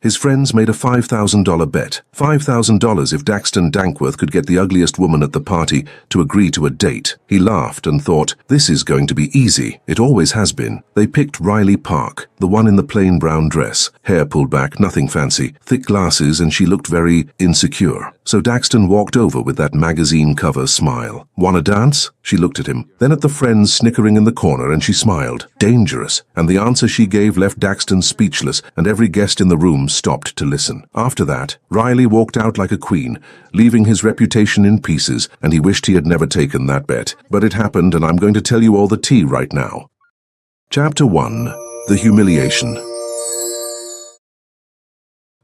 His friends made a $5,000 bet. $5,000 if Daxton Dankworth could get the ugliest woman at the party to agree to a date. He laughed and thought, this is going to be easy. It always has been. They picked Riley Park, the one in the plain brown dress. Hair pulled back, nothing fancy. Thick glasses, and she looked very insecure. So Daxton walked over with that magazine cover smile. "Wanna dance?" She looked at him, then at the friends snickering in the corner, and she smiled. Dangerous. And the answer she gave left Daxton speechless, and every guest in the room stopped to listen. After that, Riley walked out like a queen, leaving his reputation in pieces, and he wished he had never taken that bet. But it happened, and I'm going to tell you all the tea right now. Chapter 1. The Humiliation.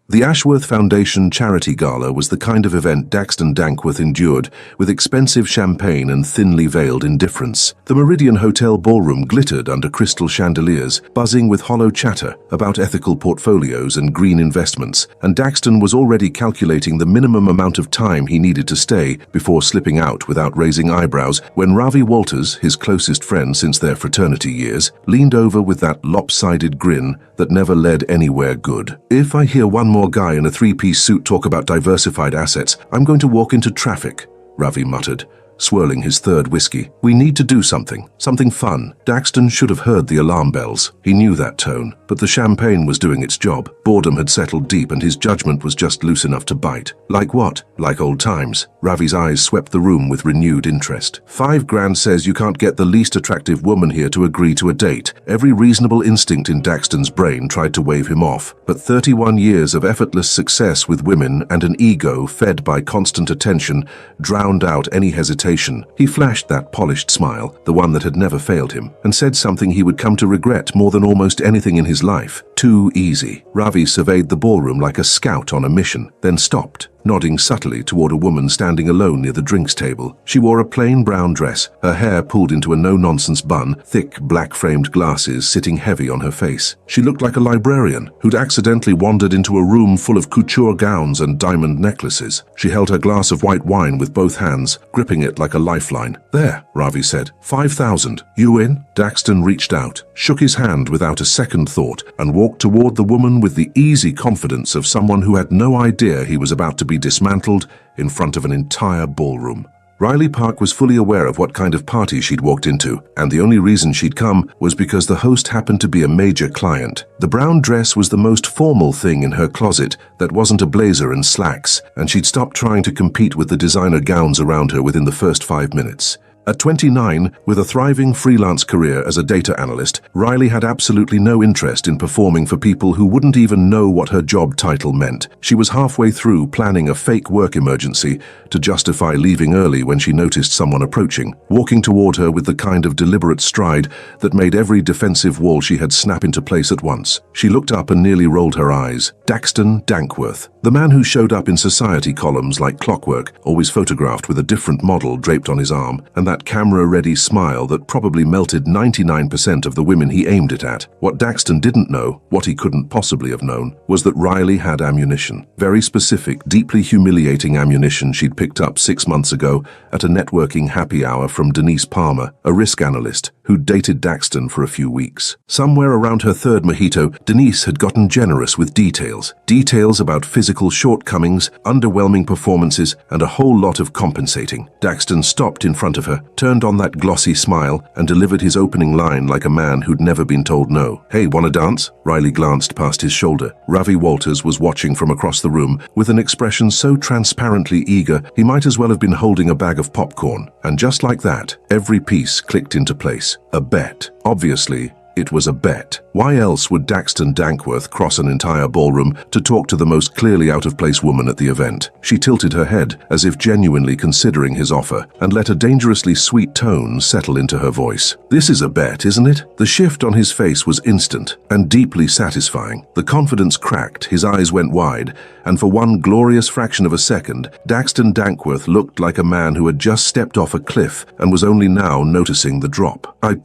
The Ashworth Foundation Charity Gala was the kind of event Daxton Dankworth endured with expensive champagne and thinly veiled indifference. The Meridian Hotel ballroom glittered under crystal chandeliers, buzzing with hollow chatter about ethical portfolios and green investments, and Daxton was already calculating the minimum amount of time he needed to stay before slipping out without raising eyebrows when Ravi Walters, his closest friend since their fraternity years, leaned over with that lopsided grin that never led anywhere good. "If I hear one more guy in a three-piece suit talk about diversified assets, I'm going to walk into traffic," Ravi muttered, swirling his third whiskey. "We need to do something fun." Daxton should have heard the alarm bells. He knew that tone, but the champagne was doing its job. Boredom had settled deep and his judgment was just loose enough to bite. "Like what?" "Like old times." Ravi's eyes swept the room with renewed interest. $5,000 says you can't get the least attractive woman here to agree to a date. Every reasonable instinct in Daxton's brain tried to wave him off, but 31 years of effortless success with women and an ego fed by constant attention drowned out any hesitation. He flashed that polished smile, the one that had never failed him, and said something he would come to regret more than almost anything in his life. Too easy. Ravi surveyed the ballroom like a scout on a mission, then stopped, nodding subtly toward a woman standing alone near the drinks table. She wore a plain brown dress, her hair pulled into a no-nonsense bun, thick black-framed glasses sitting heavy on her face. She looked like a librarian who'd accidentally wandered into a room full of couture gowns and diamond necklaces. She held her glass of white wine with both hands, gripping it like a lifeline. "There," Ravi said. "5,000. You in?" Daxton reached out, shook his hand without a second thought, and walked toward the woman with the easy confidence of someone who had no idea he was about to be dismantled in front of an entire ballroom. Riley Park was fully aware of what kind of party she'd walked into, and the only reason she'd come was because the host happened to be a major client. The brown dress was the most formal thing in her closet that wasn't a blazer and slacks, and she'd stopped trying to compete with the designer gowns around her within the first 5 minutes. At 29, with a thriving freelance career as a data analyst, Riley had absolutely no interest in performing for people who wouldn't even know what her job title meant. She was halfway through planning a fake work emergency to justify leaving early when she noticed someone approaching, walking toward her with the kind of deliberate stride that made every defensive wall she had snap into place at once. She looked up and nearly rolled her eyes. Daxton Dankworth, the man who showed up in society columns like clockwork, always photographed with a different model draped on his arm, and that camera-ready smile that probably melted 99% of the women he aimed it at. What Daxton didn't know, what he couldn't possibly have known, was that Riley had ammunition. Very specific, deeply humiliating ammunition she'd picked up 6 months ago at a networking happy hour from Denise Palmer, a risk analyst who'd dated Daxton for a few weeks. Somewhere around her third mojito, Denise had gotten generous with details. Details about physical shortcomings, underwhelming performances, and a whole lot of compensating. Daxton stopped in front of her, turned on that glossy smile, and delivered his opening line like a man who'd never been told no. "Hey, wanna dance?" Riley glanced past his shoulder. Ravi Walters was watching from across the room with an expression so transparently eager he might as well have been holding a bag of popcorn. And just like that, every piece clicked into place. A bet. Obviously, it was a bet. Why else would Daxton Dankworth cross an entire ballroom to talk to the most clearly out-of-place woman at the event? She tilted her head, as if genuinely considering his offer, and let a dangerously sweet tone settle into her voice. "This is a bet, isn't it?" The shift on his face was instant and deeply satisfying. The confidence cracked, his eyes went wide, and for one glorious fraction of a second, Daxton Dankworth looked like a man who had just stepped off a cliff and was only now noticing the drop. I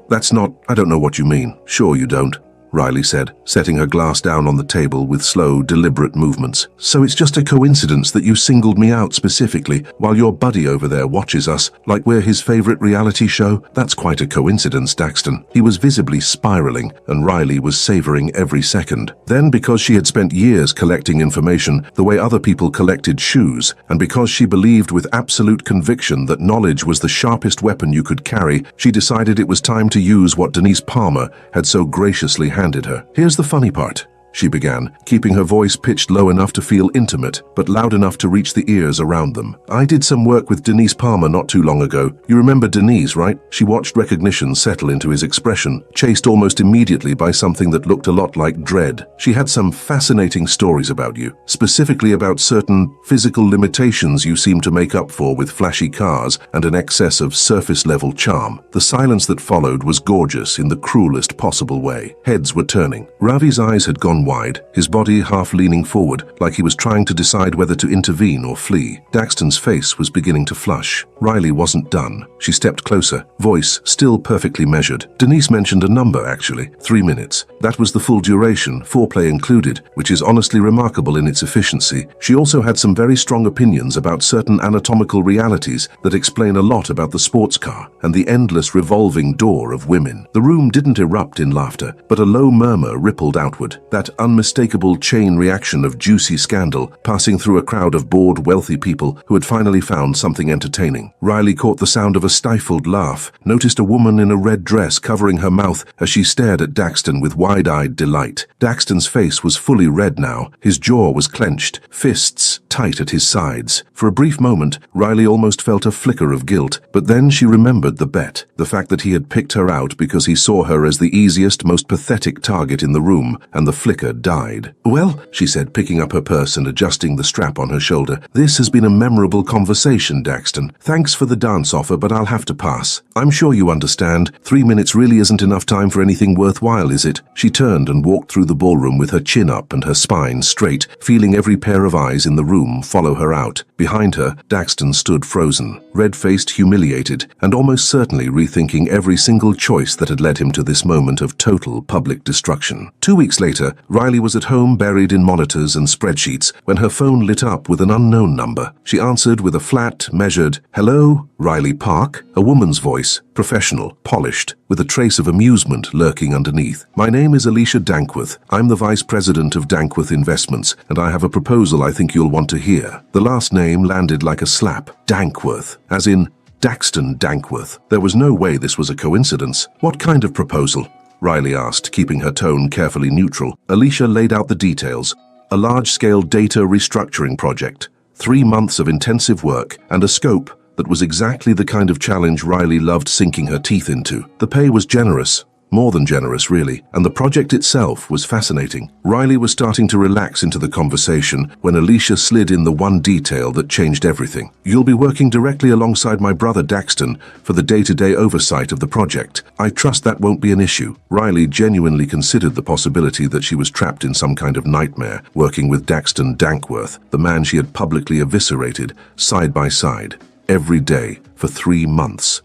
don't know what you mean." "Sure you don't." Riley said, setting her glass down on the table with slow, deliberate movements. So it's just a coincidence that you singled me out specifically while your buddy over there watches us like we're his favorite reality show? That's quite a coincidence, Daxton. He was visibly spiraling, and Riley was savoring every second. Then, because she had spent years collecting information the way other people collected shoes, and because she believed with absolute conviction that knowledge was the sharpest weapon you could carry, she decided it was time to use what Denise Palmer had so graciously handed her. Here's the funny part, she began, keeping her voice pitched low enough to feel intimate, but loud enough to reach the ears around them. I did some work with Denise Palmer not too long ago. You remember Denise, right? She watched recognition settle into his expression, chased almost immediately by something that looked a lot like dread. She had some fascinating stories about you, specifically about certain physical limitations you seem to make up for with flashy cars and an excess of surface-level charm. The silence that followed was gorgeous in the cruelest possible way. Heads were turning. Ravi's eyes had gone wide, his body half leaning forward, like he was trying to decide whether to intervene or flee. Daxton's face was beginning to flush. Riley wasn't done. She stepped closer, voice still perfectly measured. Denise mentioned a number, actually. 3 minutes. That was the full duration, foreplay included, which is honestly remarkable in its efficiency. She also had some very strong opinions about certain anatomical realities that explain a lot about the sports car and the endless revolving door of women. The room didn't erupt in laughter, but a low murmur rippled outward. That unmistakable chain reaction of juicy scandal passing through a crowd of bored, wealthy people who had finally found something entertaining. Riley caught the sound of a stifled laugh, noticed a woman in a red dress covering her mouth as she stared at Daxton with wide-eyed delight. Daxton's face was fully red now. His jaw was clenched, fists tight at his sides. For a brief moment, Riley almost felt a flicker of guilt, but then she remembered the bet, the fact that he had picked her out because he saw her as the easiest, most pathetic target in the room, and the flicker died. Well, she said, picking up her purse and adjusting the strap on her shoulder, this has been a memorable conversation, Daxton. Thanks for the dance offer, but I'll have to pass. I'm sure you understand. 3 minutes really isn't enough time for anything worthwhile, is it? She turned and walked through the ballroom with her chin up and her spine straight, feeling every pair of eyes in the room follow her out. Behind her, Daxton stood frozen, red-faced, humiliated, and almost certainly rethinking every single choice that had led him to this moment of total public destruction. 2 weeks later, Riley was at home buried in monitors and spreadsheets when her phone lit up with an unknown number. She answered with a flat, measured, "Hello, Riley Park?" A woman's voice, professional, polished, with a trace of amusement lurking underneath. "My name is Alicia Dankworth. I'm the Vice President of Dankworth Investments, and I have a proposal I think you'll want to hear." The last name landed like a slap. Dankworth, as in Daxton Dankworth. There was no way this was a coincidence. What kind of proposal? Riley asked, keeping her tone carefully neutral. Alicia laid out the details. A large-scale data restructuring project, 3 months of intensive work, and a scope that was exactly the kind of challenge Riley loved sinking her teeth into. The pay was generous. More than generous, really, and the project itself was fascinating. Riley was starting to relax into the conversation when Alicia slid in the one detail that changed everything. "You'll be working directly alongside my brother Daxton for the day-to-day oversight of the project. I trust that won't be an issue." Riley genuinely considered the possibility that she was trapped in some kind of nightmare, working with Daxton Dankworth, the man she had publicly eviscerated, side by side, every day, for 3 months.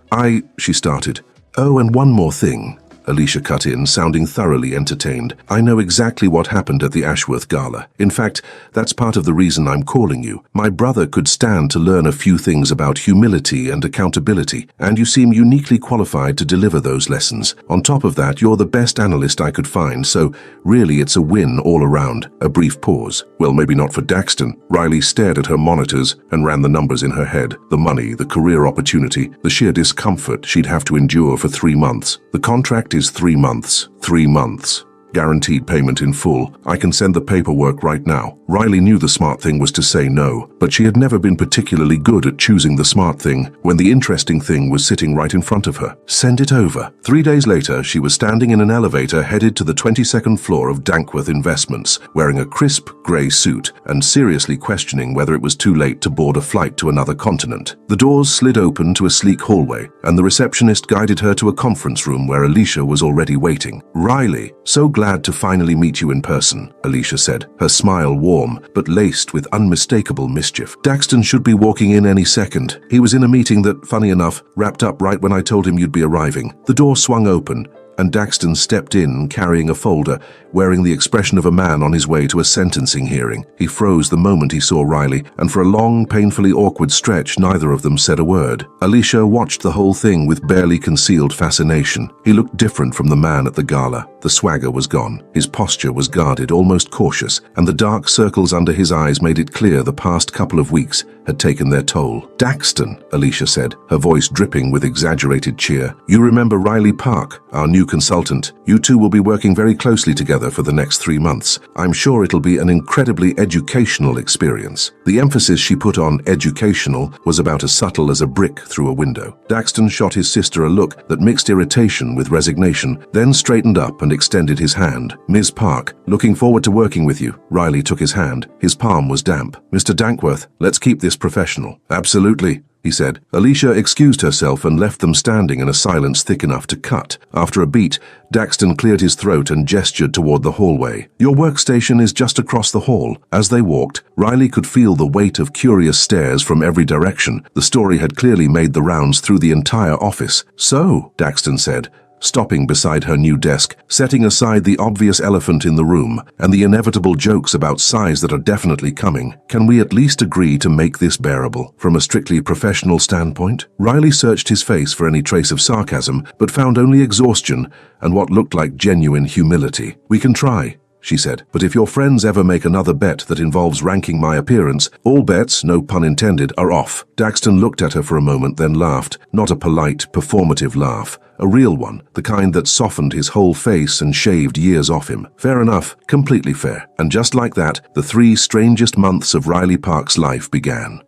She started. "Oh, and one more thing," Alicia cut in, sounding thoroughly entertained. "I know exactly what happened at the Ashworth Gala. In fact, that's part of the reason I'm calling you. My brother could stand to learn a few things about humility and accountability, and you seem uniquely qualified to deliver those lessons. On top of that, you're the best analyst I could find, so really it's a win all around." A brief pause. "Well, maybe not for Daxton." Riley stared at her monitors and ran the numbers in her head. The money, the career opportunity, the sheer discomfort she'd have to endure for 3 months. The contract is 3 months. 3 months. Guaranteed payment in full. I can send the paperwork right now. Riley knew the smart thing was to say no, but she had never been particularly good at choosing the smart thing when the interesting thing was sitting right in front of her. Send it over. 3 days later, she was standing in an elevator headed to the 22nd floor of Dankworth Investments, wearing a crisp grey suit and seriously questioning whether it was too late to board a flight to another continent. The doors slid open to a sleek hallway, and the receptionist guided her to a conference room where Alicia was already waiting. "Riley, so glad to finally meet you in person," Alicia said, her smile warm but laced with unmistakable mischief. "Daxton should be walking in any second. He was in a meeting that, funny enough, wrapped up right when I told him you'd be arriving." The door swung open, and Daxton stepped in carrying a folder, wearing the expression of a man on his way to a sentencing hearing. He froze the moment he saw Riley, and for a long, painfully awkward stretch, neither of them said a word. Alicia watched the whole thing with barely concealed fascination. He looked different from the man at the gala. The swagger was gone. His posture was guarded, almost cautious, and the dark circles under his eyes made it clear the past couple of weeks had taken their toll. "Daxton," Alicia said, her voice dripping with exaggerated cheer. "You remember Riley Park, our new consultant. You two will be working very closely together for the next 3 months. I'm sure it'll be an incredibly educational experience." The emphasis she put on educational was about as subtle as a brick through a window. Daxton shot his sister a look that mixed irritation with resignation, then straightened up and extended his hand. "Ms. Park, looking forward to working with you." Riley took his hand. His palm was damp. "Mr. Dankworth, let's keep this professional." "Absolutely," he said. Alicia excused herself and left them standing in a silence thick enough to cut. After a beat, Daxton cleared his throat and gestured toward the hallway. "Your workstation is just across the hall." As they walked, Riley could feel the weight of curious stares from every direction. The story had clearly made the rounds through the entire office. "So," Daxton said, stopping beside her new desk, setting aside the obvious elephant in the room and the inevitable jokes about size that are definitely coming, "can we at least agree to make this bearable from a strictly professional standpoint?" Riley searched his face for any trace of sarcasm, but found only exhaustion and what looked like genuine humility. "We can try," she said, "but if your friends ever make another bet that involves ranking my appearance, all bets, no pun intended, are off." Daxton looked at her for a moment, then laughed, not a polite, performative laugh. A real one, the kind that softened his whole face and shaved years off him. Fair enough, completely fair. And just like that, the 3 strangest months of Riley Park's life began.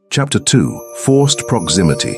Chapter 2. Forced Proximity.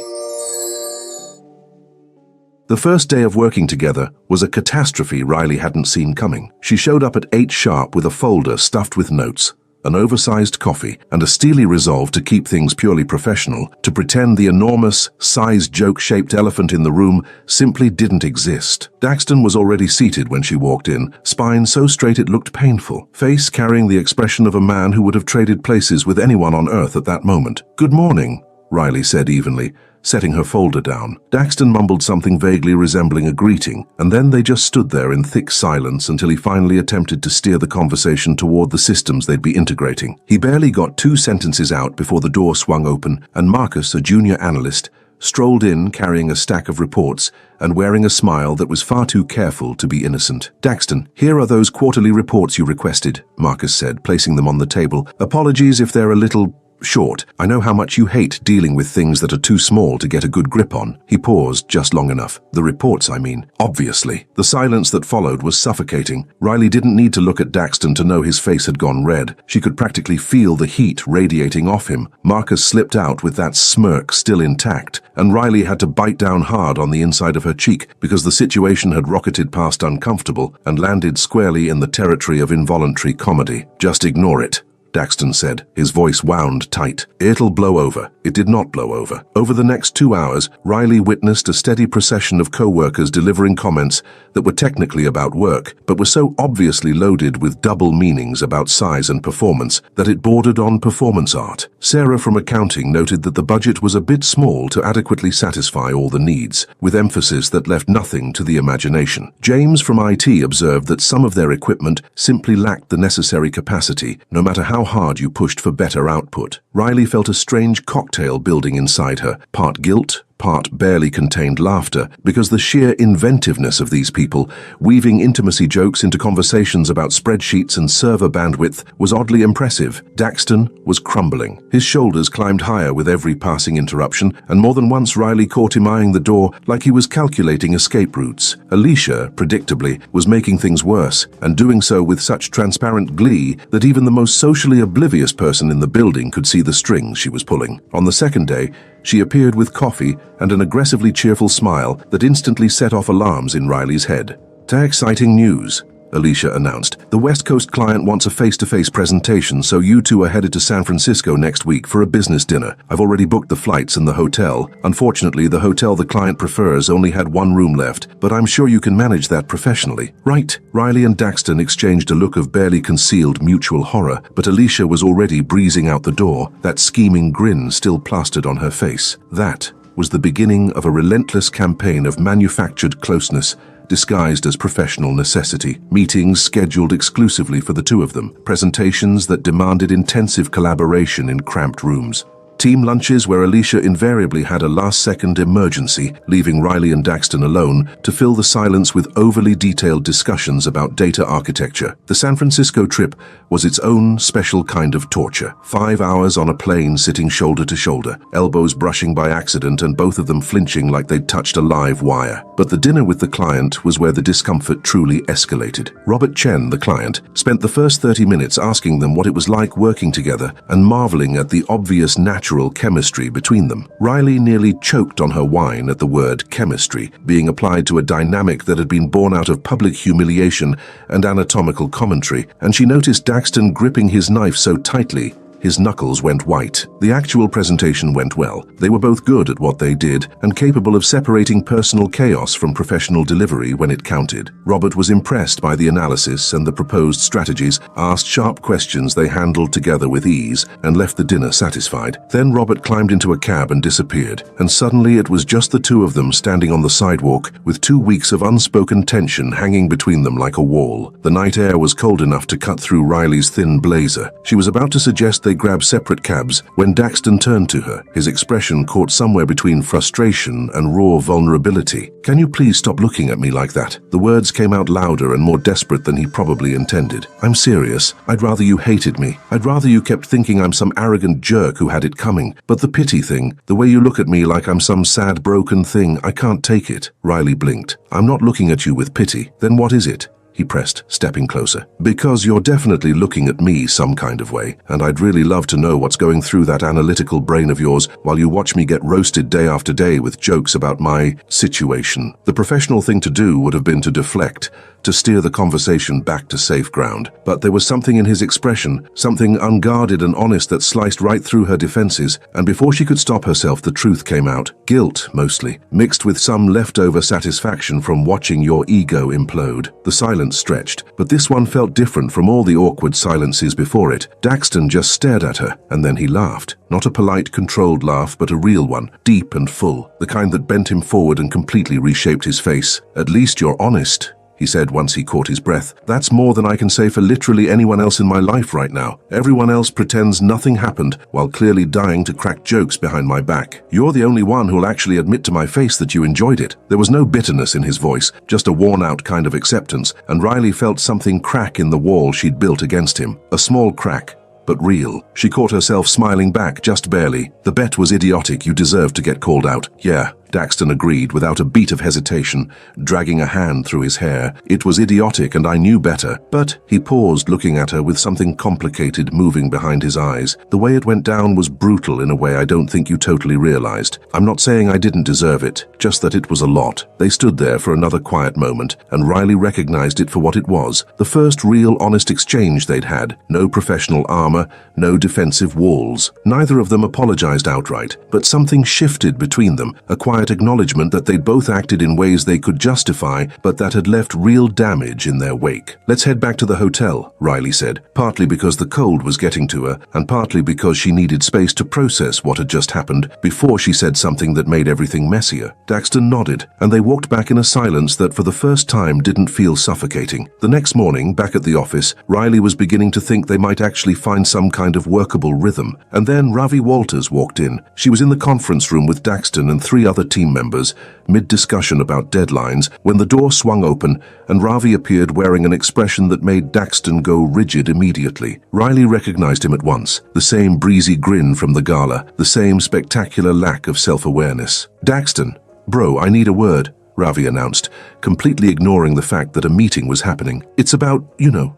The first day of working together was a catastrophe Riley hadn't seen coming. She showed up at 8 sharp with a folder stuffed with notes, an oversized coffee, and a steely resolve to keep things purely professional, to pretend the enormous, size-joke-shaped elephant in the room simply didn't exist. Daxton was already seated when she walked in, spine so straight it looked painful, face carrying the expression of a man who would have traded places with anyone on Earth at that moment. "Good morning," Riley said evenly, setting her folder down. Daxton mumbled something vaguely resembling a greeting, and then they just stood there in thick silence until he finally attempted to steer the conversation toward the systems they'd be integrating. He barely got 2 sentences out before the door swung open, and Marcus, a junior analyst, strolled in carrying a stack of reports and wearing a smile that was far too careful to be innocent. "Daxton, here are those quarterly reports you requested," Marcus said, placing them on the table. "Apologies if they're a little short. I know how much you hate dealing with things that are too small to get a good grip on." He paused just long enough. "The reports, I mean. Obviously." The silence that followed was suffocating. Riley didn't need to look at Daxton to know his face had gone red. She could practically feel the heat radiating off him. Marcus slipped out with that smirk still intact, and Riley had to bite down hard on the inside of her cheek because the situation had rocketed past uncomfortable and landed squarely in the territory of involuntary comedy. "Just ignore it," Daxton said, his voice wound tight. "It'll blow over." It did not blow over. Over the next 2 hours, Riley witnessed a steady procession of co-workers delivering comments that were technically about work, but were so obviously loaded with double meanings about size and performance that it bordered on performance art. Sarah from accounting noted that the budget was a bit small to adequately satisfy all the needs, with emphasis that left nothing to the imagination. James from IT observed that some of their equipment simply lacked the necessary capacity, no matter how hard you pushed for better output. Riley felt a strange cocktail building inside her, part guilt, part barely contained laughter, because the sheer inventiveness of these people, weaving intimacy jokes into conversations about spreadsheets and server bandwidth, was oddly impressive. Daxton was crumbling. His shoulders climbed higher with every passing interruption, and more than once Riley caught him eyeing the door like he was calculating escape routes. Alicia, predictably, was making things worse, and doing so with such transparent glee that even the most socially oblivious person in the building could see the strings she was pulling. On the second day, she appeared with coffee and an aggressively cheerful smile that instantly set off alarms in Riley's head. "Exciting news," Alicia announced. "The West Coast client wants a face-to-face presentation, so you two are headed to San Francisco next week for a business dinner. I've already booked the flights and the hotel. Unfortunately, the hotel the client prefers only had 1 room left, but I'm sure you can manage that professionally." "Right." Riley and Daxton exchanged a look of barely concealed mutual horror, but Alicia was already breezing out the door, that scheming grin still plastered on her face. That was the beginning of a relentless campaign of manufactured closeness disguised as professional necessity. Meetings scheduled exclusively for the two of them. Presentations that demanded intensive collaboration in cramped rooms. Team lunches where Alicia invariably had a last-second emergency, leaving Riley and Daxton alone to fill the silence with overly detailed discussions about data architecture. The San Francisco trip was its own special kind of torture. 5 hours on a plane sitting shoulder to shoulder, elbows brushing by accident and both of them flinching like they'd touched a live wire. But the dinner with the client was where the discomfort truly escalated. Robert Chen, the client, spent the first 30 minutes asking them what it was like working together and marveling at the obvious natural chemistry between them. Riley nearly choked on her wine at the word chemistry being applied to a dynamic that had been born out of public humiliation and anatomical commentary, and she noticed Daxton gripping his knife so tightly his knuckles went white. The actual presentation went well. They were both good at what they did and capable of separating personal chaos from professional delivery when it counted. Robert was impressed by the analysis and the proposed strategies, asked sharp questions they handled together with ease, and left the dinner satisfied. Then Robert climbed into a cab and disappeared, and suddenly it was just the two of them standing on the sidewalk with 2 weeks of unspoken tension hanging between them like a wall. The night air was cold enough to cut through Riley's thin blazer. She was about to suggest they grab separate cabs when Daxton turned to her, his expression caught somewhere between frustration and raw vulnerability. "Can you please stop looking at me like that?" The words came out louder and more desperate than he probably intended. "I'm serious. I'd rather you hated me. I'd rather you kept thinking I'm some arrogant jerk who had it coming. But the pity thing, the way you look at me like I'm some sad broken thing, I can't take it." Riley blinked. "I'm not looking at you with pity. Then what is it?" he pressed, stepping closer. "Because you're definitely looking at me some kind of way, and I'd really love to know what's going through that analytical brain of yours while you watch me get roasted day after day with jokes about my situation." The professional thing to do would have been to deflect, to steer the conversation back to safe ground. But there was something in his expression, something unguarded and honest that sliced right through her defenses, and before she could stop herself, the truth came out. Guilt, mostly, mixed with some leftover satisfaction from watching your ego implode. The silence stretched, but this one felt different from all the awkward silences before it. Daxton just stared at her, and then he laughed. Not a polite, controlled laugh, but a real one, deep and full, the kind that bent him forward and completely reshaped his face. "At least you're honest," he said once he caught his breath. "That's more than I can say for literally anyone else in my life right now. Everyone else pretends nothing happened while clearly dying to crack jokes behind my back. You're the only one who'll actually admit to my face that you enjoyed it." There was no bitterness in his voice, just a worn-out kind of acceptance, and Riley felt something crack in the wall she'd built against him. A small crack, but real. She caught herself smiling back, just barely. "The bet was idiotic. You deserved to get called out." "Yeah," Daxton agreed without a beat of hesitation, dragging a hand through his hair. "It was idiotic and I knew better." But he paused, looking at her with something complicated moving behind his eyes. "The way it went down was brutal in a way I don't think you totally realized. I'm not saying I didn't deserve it, just that it was a lot." They stood there for another quiet moment, and Riley recognized it for what it was. The first real honest exchange they'd had. No professional armor, no defensive walls. Neither of them apologized outright, but something shifted between them, a quiet acknowledgement that they'd both acted in ways they could justify, but that had left real damage in their wake. "Let's head back to the hotel," Riley said, partly because the cold was getting to her, and partly because she needed space to process what had just happened before she said something that made everything messier. Daxton nodded, and they walked back in a silence that for the first time didn't feel suffocating. The next morning, back at the office, Riley was beginning to think they might actually find some kind of workable rhythm. And then Ravi Walters walked in. She was in the conference room with Daxton and 3 other team members, mid-discussion about deadlines, when the door swung open and Ravi appeared wearing an expression that made Daxton go rigid immediately. Riley recognized him at once, the same breezy grin from the gala, the same spectacular lack of self-awareness. "Daxton, bro, I need a word," Ravi announced, completely ignoring the fact that a meeting was happening. "It's about,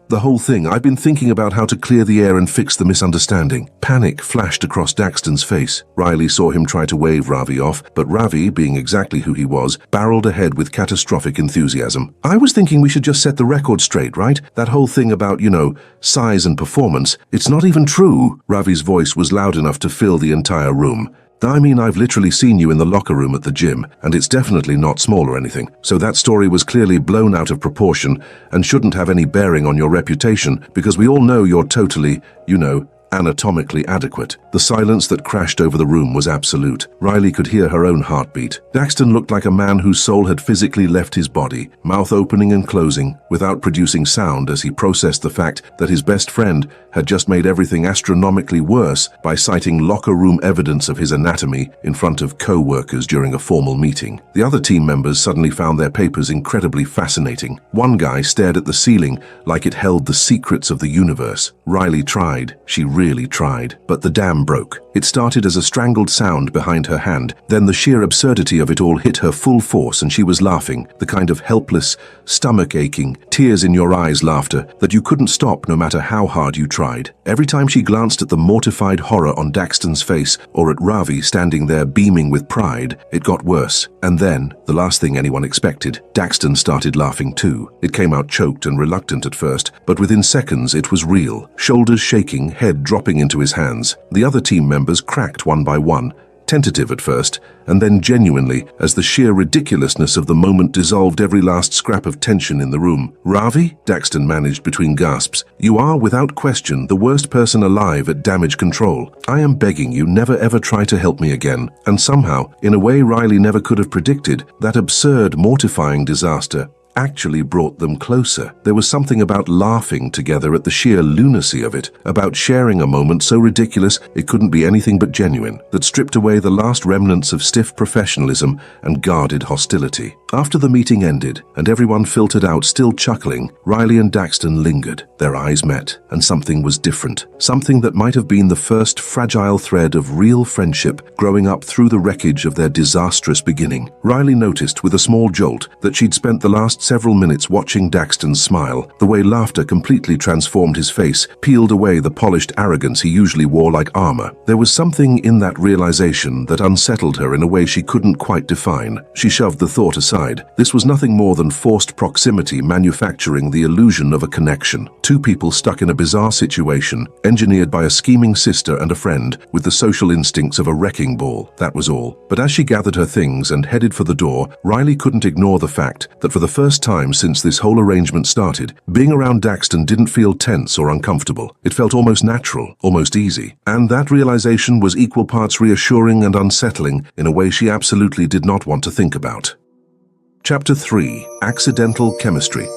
the whole thing. I've been thinking about how to clear the air and fix the misunderstanding." Panic flashed across Daxton's face. Riley saw him try to wave Ravi off, but Ravi, being exactly who he was, barreled ahead with catastrophic enthusiasm. "I was thinking we should just set the record straight, right? That whole thing about, size and performance. It's not even true." Ravi's voice was loud enough to fill the entire room. "I mean, I've literally seen you in the locker room at the gym, and it's definitely not small or anything. So that story was clearly blown out of proportion and shouldn't have any bearing on your reputation, because we all know you're totally, anatomically adequate. The silence that crashed over the room was absolute. Riley could hear her own heartbeat. Daxton looked like a man whose soul had physically left his body, mouth opening and closing, without producing sound as he processed the fact that his best friend had just made everything astronomically worse by citing locker room evidence of his anatomy in front of co-workers during a formal meeting. The other team members suddenly found their papers incredibly fascinating. One guy stared at the ceiling like it held the secrets of the universe. Riley tried. She really tried. But the dam broke. It started as a strangled sound behind her hand. Then the sheer absurdity of it all hit her full force and she was laughing, the kind of helpless, stomach-aching, tears-in-your-eyes laughter that you couldn't stop no matter how hard you tried. Every time she glanced at the mortified horror on Daxton's face or at Ravi standing there beaming with pride, it got worse. And then, the last thing anyone expected, Daxton started laughing too. It came out choked and reluctant at first, but within seconds it was real. Shoulders shaking, head dropping into his hands. The other team members cracked one by one, tentative at first, and then genuinely, as the sheer ridiculousness of the moment dissolved every last scrap of tension in the room. "Ravi?" Daxton managed between gasps. "You are, without question, the worst person alive at damage control. I am begging you, never ever try to help me again." And somehow, in a way Riley never could have predicted, that absurd, mortifying disaster actually brought them closer. There was something about laughing together at the sheer lunacy of it, about sharing a moment so ridiculous it couldn't be anything but genuine, that stripped away the last remnants of stiff professionalism and guarded hostility. After the meeting ended, and everyone filtered out still chuckling, Riley and Daxton lingered. Their eyes met, and something was different. Something that might have been the first fragile thread of real friendship growing up through the wreckage of their disastrous beginning. Riley noticed with a small jolt that she'd spent the last several minutes watching Daxton smile, the way laughter completely transformed his face, peeled away the polished arrogance he usually wore like armor. There was something in that realization that unsettled her in a way she couldn't quite define. She shoved the thought aside. This was nothing more than forced proximity manufacturing the illusion of a connection. Two people stuck in a bizarre situation, engineered by a scheming sister and a friend with the social instincts of a wrecking ball. That was all. But as she gathered her things and headed for the door, Riley couldn't ignore the fact that for the first time since this whole arrangement started, being around Daxton didn't feel tense or uncomfortable. It felt almost natural, almost easy. And that realization was equal parts reassuring and unsettling in a way she absolutely did not want to think about. Chapter 3: Accidental Chemistry.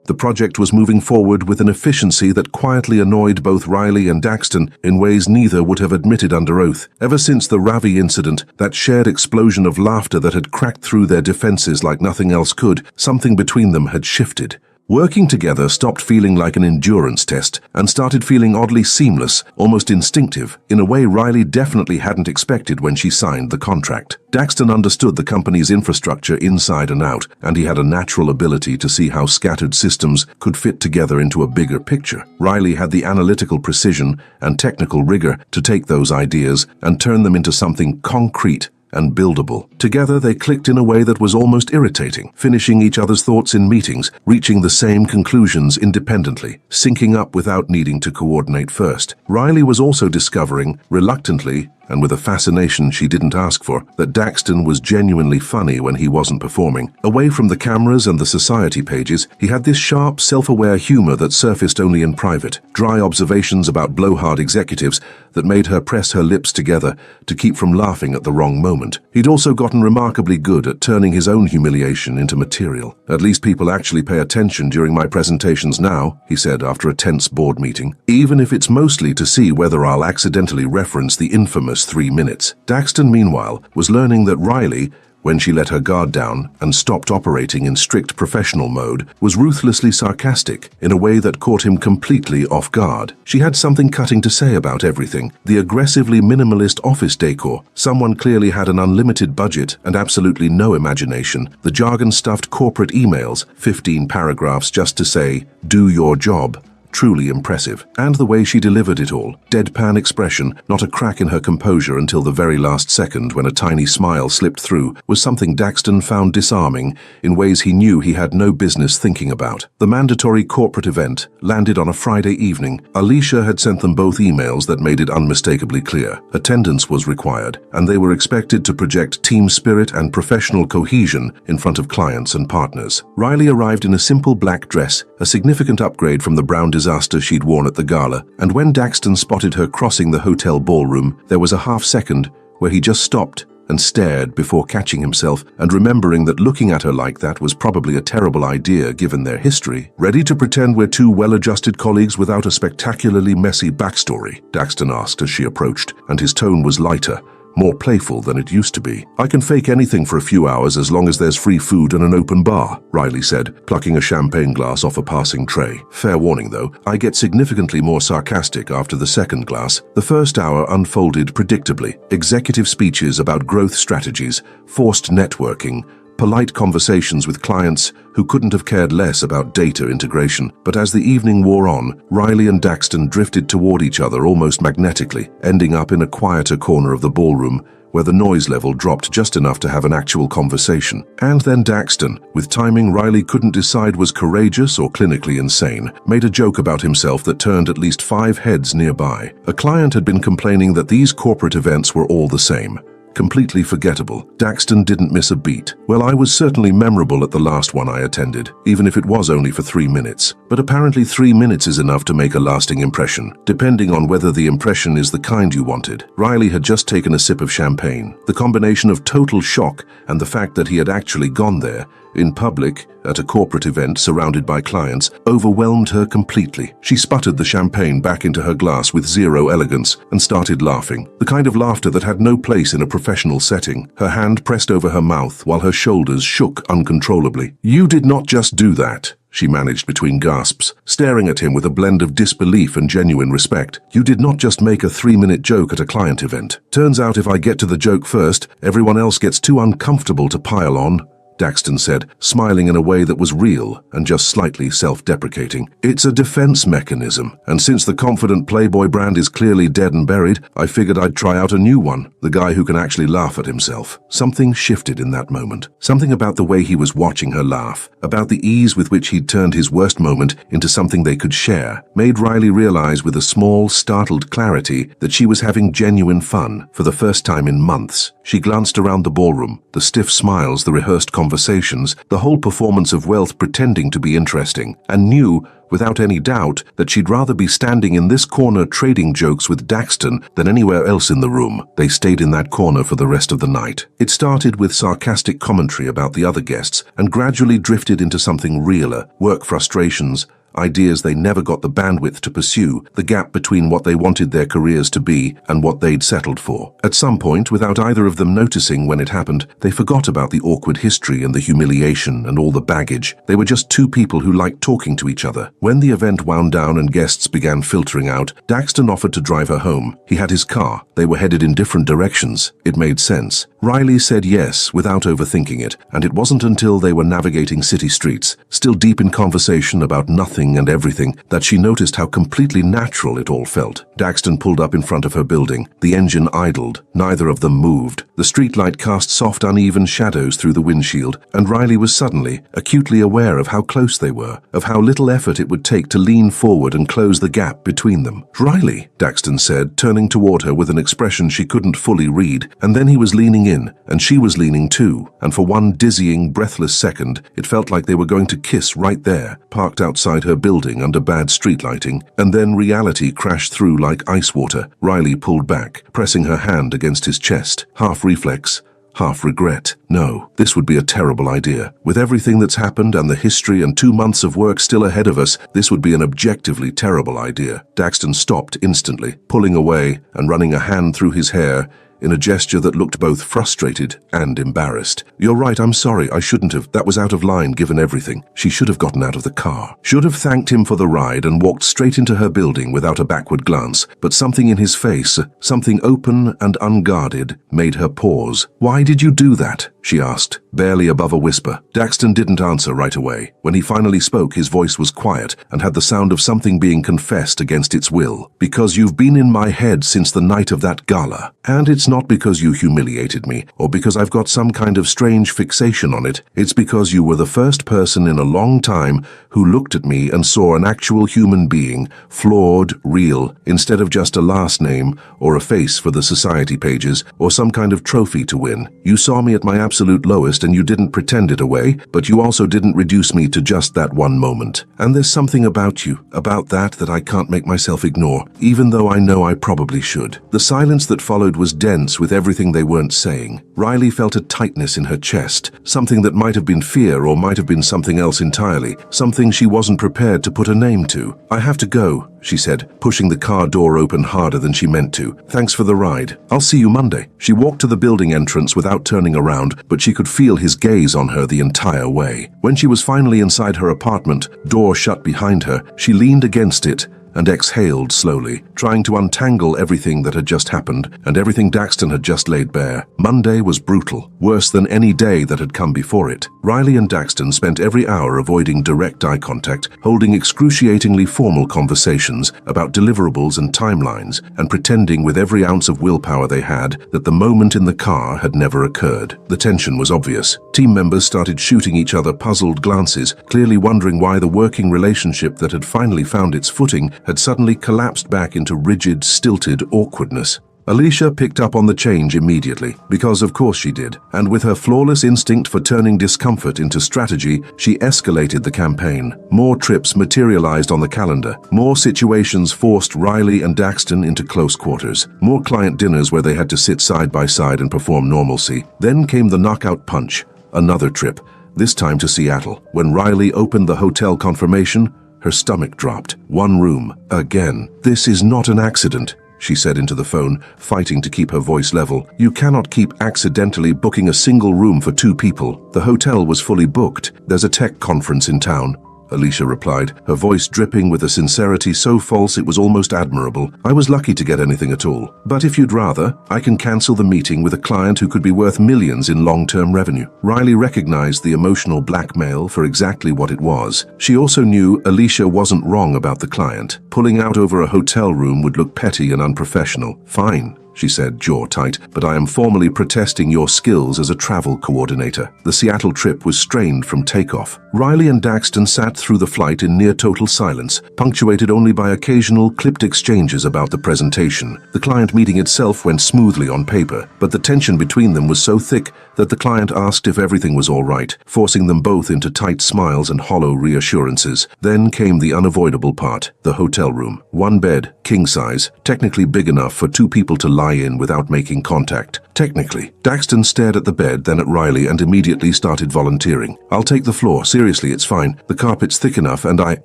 The project was moving forward with an efficiency that quietly annoyed both Riley and Daxton in ways neither would have admitted under oath. Ever since the Ravi incident, that shared explosion of laughter that had cracked through their defenses like nothing else could, something between them had shifted. Working together stopped feeling like an endurance test and started feeling oddly seamless, almost instinctive, in a way Riley definitely hadn't expected when she signed the contract. Daxton understood the company's infrastructure inside and out, and he had a natural ability to see how scattered systems could fit together into a bigger picture. Riley had the analytical precision and technical rigor to take those ideas and turn them into something concrete and buildable. Together they clicked in a way that was almost irritating, finishing each other's thoughts in meetings, reaching the same conclusions independently, syncing up without needing to coordinate first. Riley was also discovering, reluctantly, and with a fascination she didn't ask for, that Daxton was genuinely funny when he wasn't performing. Away from the cameras and the society pages, he had this sharp, self-aware humor that surfaced only in private, dry observations about blowhard executives that made her press her lips together to keep from laughing at the wrong moment. He'd also gotten remarkably good at turning his own humiliation into material. "At least people actually pay attention during my presentations now," he said after a tense board meeting, "even if it's mostly to see whether I'll accidentally reference the infamous 3 minutes. Daxton, meanwhile, was learning that Riley, when she let her guard down and stopped operating in strict professional mode, was ruthlessly sarcastic in a way that caught him completely off guard. She had something cutting to say about everything. The aggressively minimalist office decor. Someone clearly had an unlimited budget and absolutely no imagination. The jargon-stuffed corporate emails, 15 paragraphs just to say, "Do your job." Truly impressive. And the way she delivered it all, deadpan expression, not a crack in her composure until the very last second when a tiny smile slipped through, was something Daxton found disarming in ways he knew he had no business thinking about. The mandatory corporate event landed on a Friday evening. Alicia had sent them both emails that made it unmistakably clear. Attendance was required, and they were expected to project team spirit and professional cohesion in front of clients and partners. Riley arrived in a simple black dress, a significant upgrade from the brown design disaster she'd worn at the gala, and when Daxton spotted her crossing the hotel ballroom, there was a half-second where he just stopped and stared before catching himself and remembering that looking at her like that was probably a terrible idea given their history. "Ready to pretend we're two well-adjusted colleagues without a spectacularly messy backstory?" Daxton asked as she approached, and his tone was lighter, more playful than it used to be. "I can fake anything for a few hours as long as there's free food and an open bar," Riley said, plucking a champagne glass off a passing tray. "Fair warning though, I get significantly more sarcastic after the second glass." The first hour unfolded predictably. Executive speeches about growth strategies, forced networking, polite conversations with clients who couldn't have cared less about data integration. But as the evening wore on, Riley and Daxton drifted toward each other almost magnetically, ending up in a quieter corner of the ballroom where the noise level dropped just enough to have an actual conversation. And then Daxton, with timing Riley couldn't decide was courageous or clinically insane, made a joke about himself that turned at least 5 heads nearby. A client had been complaining that these corporate events were all the same. Completely forgettable. Daxton didn't miss a beat. "Well, I was certainly memorable at the last one I attended, even if it was only for 3 minutes. But apparently 3 minutes is enough to make a lasting impression, depending on whether the impression is the kind you wanted." Riley had just taken a sip of champagne. The combination of total shock and the fact that he had actually gone there, in public, at a corporate event surrounded by clients, overwhelmed her completely. She sputtered the champagne back into her glass with zero elegance and started laughing. The kind of laughter that had no place in a professional setting. Her hand pressed over her mouth while her shoulders shook uncontrollably. "You did not just do that," she managed between gasps, staring at him with a blend of disbelief and genuine respect. "You did not just make a 3-minute joke at a client event. Turns out if I get to the joke first, everyone else gets too uncomfortable to pile on," Daxton said, smiling in a way that was real and just slightly self-deprecating. "It's a defense mechanism, and since the confident Playboy brand is clearly dead and buried, I figured I'd try out a new one, the guy who can actually laugh at himself." Something shifted in that moment. Something about the way he was watching her laugh, about the ease with which he'd turned his worst moment into something they could share, made Riley realize with a small, startled clarity that she was having genuine fun for the first time in months. She glanced around the ballroom, the stiff smiles, the rehearsed conversations, the whole performance of wealth pretending to be interesting, and knew, without any doubt, that she'd rather be standing in this corner trading jokes with Daxton than anywhere else in the room. They stayed in that corner for the rest of the night. It started with sarcastic commentary about the other guests and gradually drifted into something realer, work frustrations, ideas they never got the bandwidth to pursue, the gap between what they wanted their careers to be and what they'd settled for. At some point, without either of them noticing when it happened, they forgot about the awkward history and the humiliation and all the baggage. They were just two people who liked talking to each other. When the event wound down and guests began filtering out, Daxton offered to drive her home. He had his car. They were headed in different directions. It made sense. Riley said yes without overthinking it, and it wasn't until they were navigating city streets, still deep in conversation about nothing and everything, that she noticed how completely natural it all felt. Daxton pulled up in front of her building. The engine idled. Neither of them moved. The streetlight cast soft, uneven shadows through the windshield, and Riley was suddenly acutely aware of how close they were, of how little effort it would take to lean forward and close the gap between them. "Riley," Daxton said, turning toward her with an expression she couldn't fully read, and then he was leaning in, and she was leaning too, and for one dizzying, breathless second, it felt like they were going to kiss right there, parked outside her building under bad street lighting, and then reality crashed through like ice water. Riley pulled back, pressing her hand against his chest, half reflex, half regret. No, this would be a terrible idea. With everything that's happened and the history and 2 months of work still ahead of us, this would be an objectively terrible idea. Daxton stopped instantly, pulling away and running a hand through his hair in a gesture that looked both frustrated and embarrassed. "You're right, I'm sorry, I shouldn't have. That was out of line given everything." She should have gotten out of the car. Should have thanked him for the ride and walked straight into her building without a backward glance. But something in his face, something open and unguarded, made her pause. "Why did you do that?" she asked, barely above a whisper. Daxton didn't answer right away. When he finally spoke, his voice was quiet and had the sound of something being confessed against its will. "Because you've been in my head since the night of that gala. And it's It's not because you humiliated me, or because I've got some kind of strange fixation on it. It's because you were the first person in a long time who looked at me and saw an actual human being, flawed, real, instead of just a last name, or a face for the society pages, or some kind of trophy to win. You saw me at my absolute lowest and you didn't pretend it away, but you also didn't reduce me to just that one moment. And there's something about you, about that I can't make myself ignore, even though I know I probably should. The silence that followed was dense with everything they weren't saying. Riley felt a tightness in her chest, something that might have been fear or might have been something else entirely, something she wasn't prepared to put a name to. I have to go, she said, pushing the car door open harder than she meant to. Thanks for the ride. I'll see you Monday. She walked to the building entrance without turning around, but she could feel his gaze on her the entire way. When she was finally inside her apartment, door shut behind her, she leaned against it and exhaled slowly, trying to untangle everything that had just happened and everything Daxton had just laid bare. Monday was brutal, worse than any day that had come before it. Riley and Daxton spent every hour avoiding direct eye contact, holding excruciatingly formal conversations about deliverables and timelines, and pretending with every ounce of willpower they had that the moment in the car had never occurred. The tension was obvious. Team members started shooting each other puzzled glances, clearly wondering why the working relationship that had finally found its footing had suddenly collapsed back into rigid, stilted awkwardness. Alicia picked up on the change immediately, because of course she did, and with her flawless instinct for turning discomfort into strategy, she escalated the campaign. More trips materialized on the calendar, more situations forced Riley and Daxton into close quarters, more client dinners where they had to sit side by side and perform normalcy. Then came the knockout punch, another trip, this time to Seattle. When Riley opened the hotel confirmation, her stomach dropped. One room, again. This is not an accident, she said into the phone, fighting to keep her voice level. You cannot keep accidentally booking a single room for 2 people. The hotel was fully booked. There's a tech conference in town, Alicia replied, her voice dripping with a sincerity so false it was almost admirable. I was lucky to get anything at all. But if you'd rather, I can cancel the meeting with a client who could be worth millions in long-term revenue. Riley recognized the emotional blackmail for exactly what it was. She also knew Alicia wasn't wrong about the client. Pulling out over a hotel room would look petty and unprofessional. Fine, she said, jaw tight, but I am formally protesting your skills as a travel coordinator. The Seattle trip was strained from takeoff. Riley and Daxton sat through the flight in near total silence, punctuated only by occasional clipped exchanges about the presentation. The client meeting itself went smoothly on paper, but the tension between them was so thick that the client asked if everything was all right, forcing them both into tight smiles and hollow reassurances. Then came the unavoidable part, the hotel room. 1 bed, king size, technically big enough for 2 people to lie in without making contact. Technically. Daxton stared at the bed, then at Riley, and immediately started volunteering. I'll take the floor. Seriously, it's fine. The carpet's thick enough and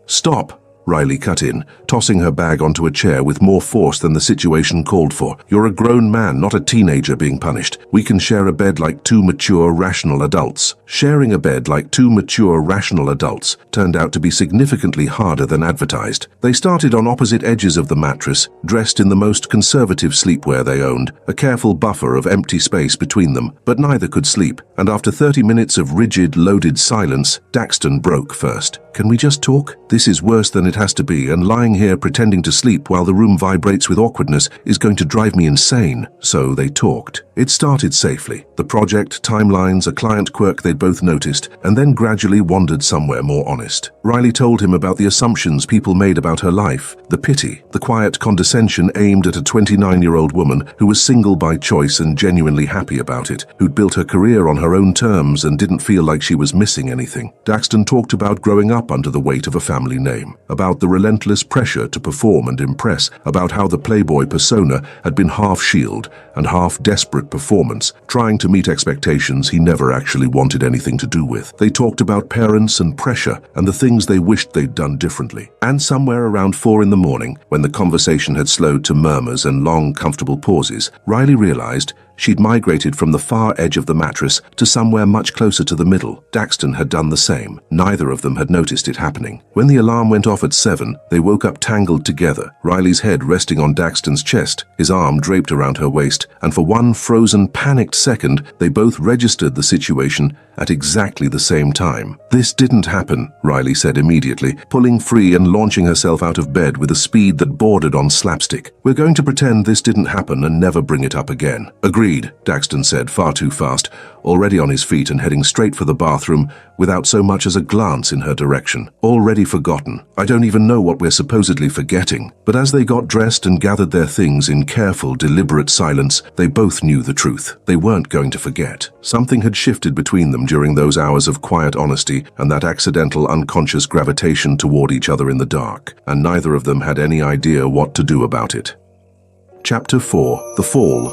Stop! Riley cut in, tossing her bag onto a chair with more force than the situation called for. You're a grown man, not a teenager being punished. We can share a bed like 2 mature, rational adults. Sharing a bed like 2 mature, rational adults turned out to be significantly harder than advertised. They started on opposite edges of the mattress, dressed in the most conservative sleepwear they owned, a careful buffer of empty space between them, but neither could sleep. And after 30 minutes of rigid, loaded silence, Daxton broke first. Can we just talk? This is worse than it has to be, and lying here pretending to sleep while the room vibrates with awkwardness is going to drive me insane. So they talked. It started safely. The project, timelines, a client quirk they'd both noticed, and then gradually wandered somewhere more honest. Riley told him about the assumptions people made about her life, the pity, the quiet condescension aimed at a 29-year-old woman who was single by choice and genuinely happy about it, who'd built her career on her own terms and didn't feel like she was missing anything. Daxton talked about growing up under the weight of a family name, about the relentless pressure to perform and impress, about how the playboy persona had been half shield and half desperate performance, trying to meet expectations he never actually wanted anything to do with. They talked about parents and pressure and the things they wished they'd done differently. And somewhere around 4 a.m, when the conversation had slowed to murmurs and long, comfortable pauses, Riley realized She'd migrated from the far edge of the mattress to somewhere much closer to the middle. Daxton had done the same. Neither of them had noticed it happening. When the alarm went off at 7, they woke up tangled together, Riley's head resting on Daxton's chest, his arm draped around her waist, and for one frozen, panicked second, they both registered the situation at exactly the same time. "This didn't happen," Riley said immediately, pulling free and launching herself out of bed with a speed that bordered on slapstick. "We're going to pretend this didn't happen and never bring it up again." "Agreed," Daxton said, far too fast, already on his feet and heading straight for the bathroom without so much as a glance in her direction. "Already forgotten. I don't even know what we're supposedly forgetting." But as they got dressed and gathered their things in careful, deliberate silence, they both knew the truth. They weren't going to forget. Something had shifted between them during those hours of quiet honesty and that accidental unconscious gravitation toward each other in the dark, and neither of them had any idea what to do about it. Chapter 4: The Fall.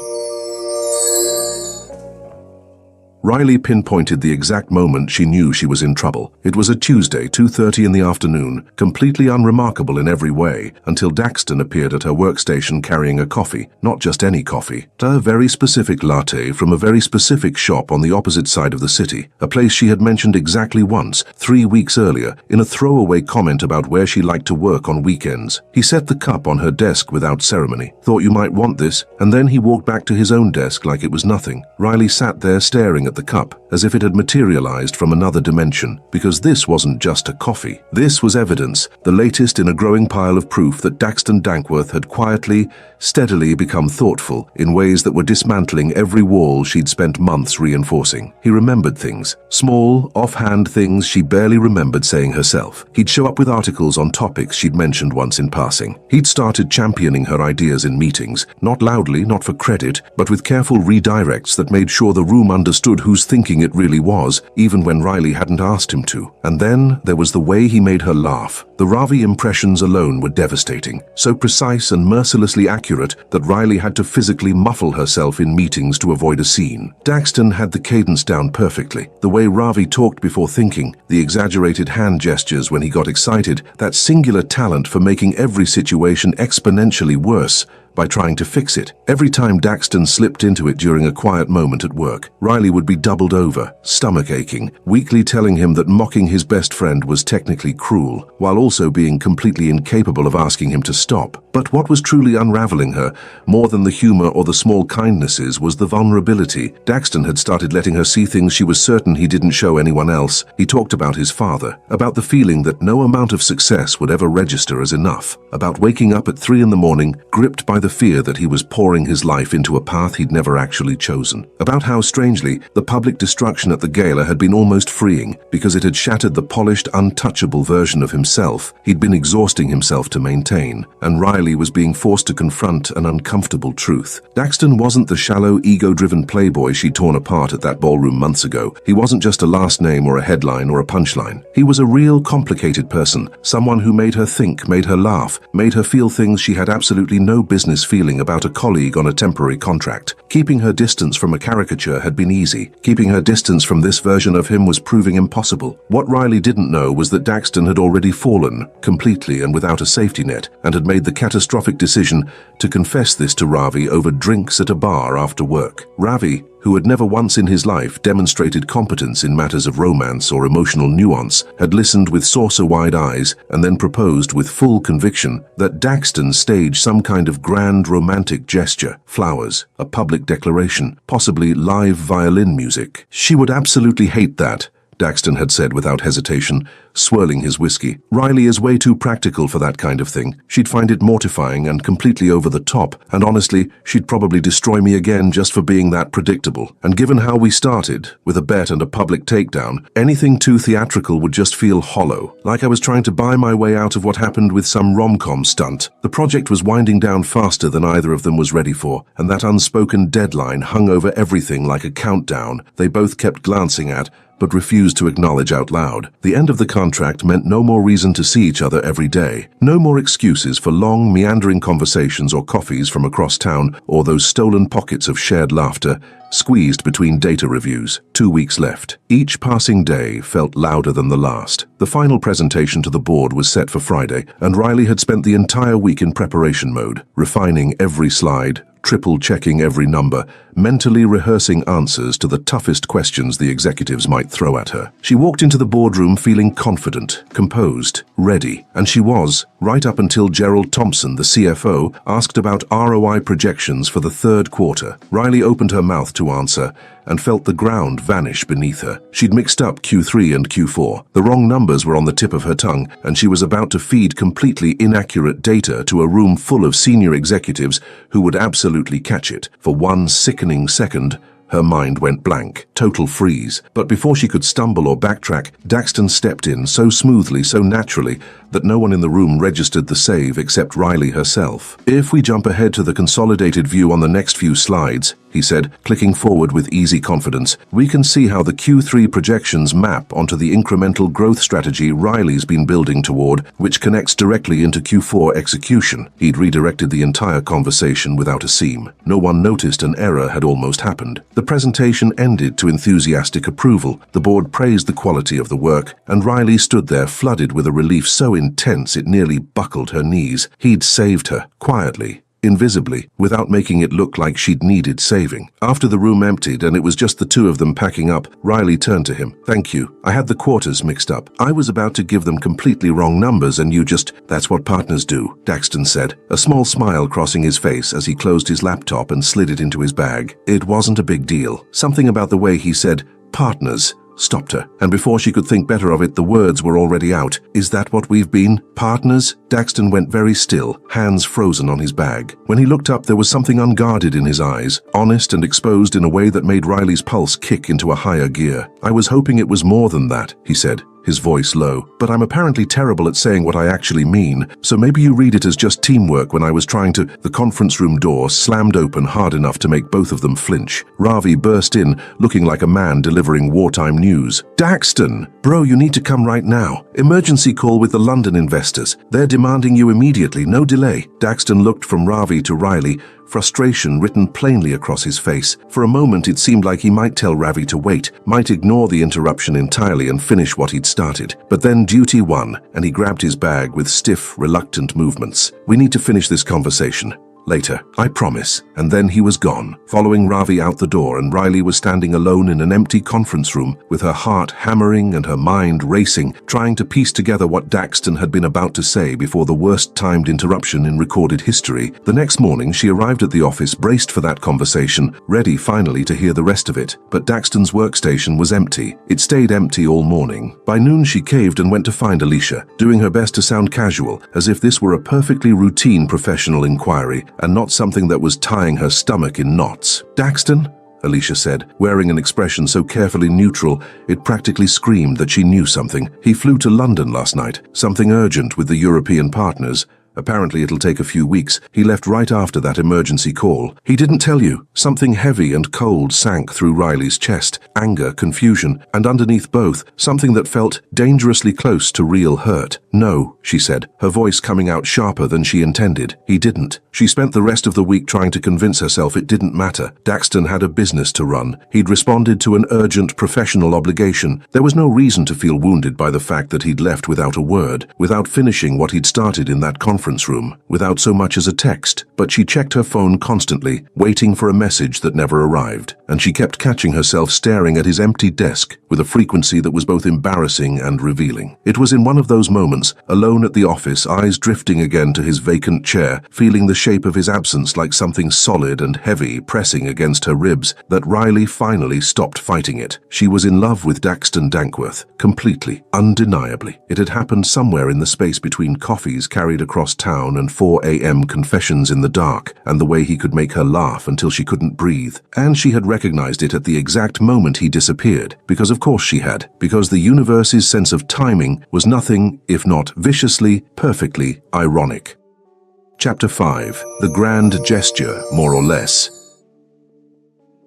Riley pinpointed the exact moment she knew she was in trouble. It was a Tuesday, 2:30 in the afternoon, completely unremarkable in every way, until Daxton appeared at her workstation carrying a coffee. Not just any coffee. A very specific latte from a very specific shop on the opposite side of the city, a place she had mentioned exactly once, 3 weeks earlier, in a throwaway comment about where she liked to work on weekends. He set the cup on her desk without ceremony. "Thought you might want this," and then he walked back to his own desk like it was nothing. Riley sat there staring at the cup, as if it had materialized from another dimension, because this wasn't just a coffee. This was evidence, the latest in a growing pile of proof that Daxton Dankworth had quietly, steadily become thoughtful in ways that were dismantling every wall she'd spent months reinforcing. He remembered things, small, offhand things she barely remembered saying herself. He'd show up with articles on topics she'd mentioned once in passing. He'd started championing her ideas in meetings, not loudly, not for credit, but with careful redirects that made sure the room understood whose thinking it really was, even when Riley hadn't asked him to. And then there was the way he made her laugh. The Ravi impressions alone were devastating, so precise and mercilessly accurate that Riley had to physically muffle herself in meetings to avoid a scene. Daxton had the cadence down perfectly, the way Ravi talked before thinking, the exaggerated hand gestures when he got excited, that singular talent for making every situation exponentially worse by trying to fix it. Every time Daxton slipped into it during a quiet moment at work, Riley would be doubled over, stomach aching, weakly telling him that mocking his best friend was technically cruel, while also being completely incapable of asking him to stop. But what was truly unraveling her, more than the humor or the small kindnesses, was the vulnerability. Daxton had started letting her see things she was certain he didn't show anyone else. He talked about his father, about the feeling that no amount of success would ever register as enough, about waking up at 3 in the morning, gripped by the fear that he was pouring his life into a path he'd never actually chosen, about how, strangely, the public destruction at the gala had been almost freeing, because it had shattered the polished, untouchable version of himself he'd been exhausting himself to maintain, and Riley was being forced to confront an uncomfortable truth. Daxton wasn't the shallow, ego-driven playboy she'd torn apart at that ballroom months ago. He wasn't just a last name or a headline or a punchline. He was a real, complicated person, someone who made her think, made her laugh, made her feel things she had absolutely no business feeling about a colleague on a temporary contract. Keeping her distance from a caricature had been easy. Keeping her distance from this version of him was proving impossible. What Riley didn't know was that Daxton had already fallen, completely and without a safety net, and had made the catastrophic decision to confess this to Ravi over drinks at a bar after work. Ravi, who had never once in his life demonstrated competence in matters of romance or emotional nuance, had listened with saucer-wide eyes and then proposed with full conviction that Daxton stage some kind of grand romantic gesture, flowers, a public declaration, possibly live violin music. She would absolutely hate that, Daxton had said without hesitation, swirling his whiskey. Riley is way too practical for that kind of thing. She'd find it mortifying and completely over the top, and honestly, she'd probably destroy me again just for being that predictable. And given how we started, with a bet and a public takedown, anything too theatrical would just feel hollow, like I was trying to buy my way out of what happened with some rom-com stunt. The project was winding down faster than either of them was ready for, and that unspoken deadline hung over everything like a countdown they both kept glancing at, but refused to acknowledge out loud. The end of the contract meant no more reason to see each other every day, no more excuses for long, meandering conversations or coffees from across town, or those stolen pockets of shared laughter, squeezed between data reviews. 2 weeks left. Each passing day felt louder than the last. The final presentation to the board was set for Friday, and Riley had spent the entire week in preparation mode, refining every slide, triple-checking every number, mentally rehearsing answers to the toughest questions the executives might throw at her. She walked into the boardroom feeling confident, composed, ready, and she was, right up until Gerald Thompson, the CFO, asked about ROI projections for the third quarter. Riley opened her mouth to answer and felt the ground vanish beneath her. She'd mixed up Q3 and Q4. The wrong numbers were on the tip of her tongue, and she was about to feed completely inaccurate data to a room full of senior executives who would absolutely catch it. For 1 sickening second, her mind went blank, total freeze. But before she could stumble or backtrack, Daxton stepped in so smoothly, so naturally, that no one in the room registered the save except Riley herself. "If we jump ahead to the consolidated view on the next few slides," he said, clicking forward with easy confidence, "we can see how the Q3 projections map onto the incremental growth strategy Riley's been building toward, which connects directly into Q4 execution." He'd redirected the entire conversation without a seam. No one noticed an error had almost happened. The presentation ended to enthusiastic approval. The board praised the quality of the work, and Riley stood there flooded with a relief so intense it nearly buckled her knees. He'd saved her, quietly, invisibly, without making it look like she'd needed saving. After the room emptied and it was just the two of them packing up, Riley turned to him. "Thank you. I had the quarters mixed up. I was about to give them completely wrong numbers and you just—" "That's what partners do," Daxton said, a small smile crossing his face as he closed his laptop and slid it into his bag. It wasn't a big deal. Something about the way he said "partners" stopped her, and before she could think better of it, the words were already out. "Is that what we've been? Partners?" Daxton went very still, hands frozen on his bag. When he looked up, there was something unguarded in his eyes, honest and exposed in a way that made Riley's pulse kick into a higher gear. "I was hoping it was more than that," he said, his voice low. "But I'm apparently terrible at saying what I actually mean, so maybe you read it as just teamwork when I was trying to—" The conference room door slammed open hard enough to make both of them flinch. Ravi burst in, looking like a man delivering wartime news. "Daxton! Bro, you need to come right now. Emergency call with the London investors. They're demanding you immediately, no delay." Daxton looked from Ravi to Riley, frustration written plainly across his face. For a moment it seemed like he might tell Ravi to wait, might ignore the interruption entirely and finish what he'd started. But then duty won, and he grabbed his bag with stiff, reluctant movements. "We need to finish this conversation. Later, I promise." And then he was gone, following Ravi out the door, and Riley was standing alone in an empty conference room, with her heart hammering and her mind racing, trying to piece together what Daxton had been about to say before the worst-timed interruption in recorded history. The next morning, she arrived at the office braced for that conversation, ready finally to hear the rest of it. But Daxton's workstation was empty. It stayed empty all morning. By noon, she caved and went to find Alicia, doing her best to sound casual, as if this were a perfectly routine professional inquiry, and not something that was tying her stomach in knots. "Daxton?" Alicia said, wearing an expression so carefully neutral it practically screamed that she knew something. "He flew to London last night. Something urgent with the European partners. Apparently it'll take a few weeks. He left right after that emergency call." "He didn't tell you?" Something heavy and cold sank through Riley's chest. Anger, confusion, and underneath both, something that felt dangerously close to real hurt. "No," she said, her voice coming out sharper than she intended. "He didn't." She spent the rest of the week trying to convince herself it didn't matter. Daxton had a business to run. He'd responded to an urgent professional obligation. There was no reason to feel wounded by the fact that he'd left without a word, without finishing what he'd started in that conference room, without so much as a text. But she checked her phone constantly, waiting for a message that never arrived, and she kept catching herself staring at his empty desk with a frequency that was both embarrassing and revealing. It was in one of those moments, alone at the office, eyes drifting again to his vacant chair, feeling the shape of his absence like something solid and heavy pressing against her ribs, that Riley finally stopped fighting it. She was in love with Daxton Dankworth, completely, undeniably. It had happened somewhere in the space between coffees carried across town and 4 a.m. confessions in the dark, and the way he could make her laugh until she couldn't breathe. And she had recognized it at the exact moment he disappeared, because of course she had, because the universe's sense of timing was nothing if not viciously, perfectly ironic. Chapter 5. The Grand Gesture, more or less.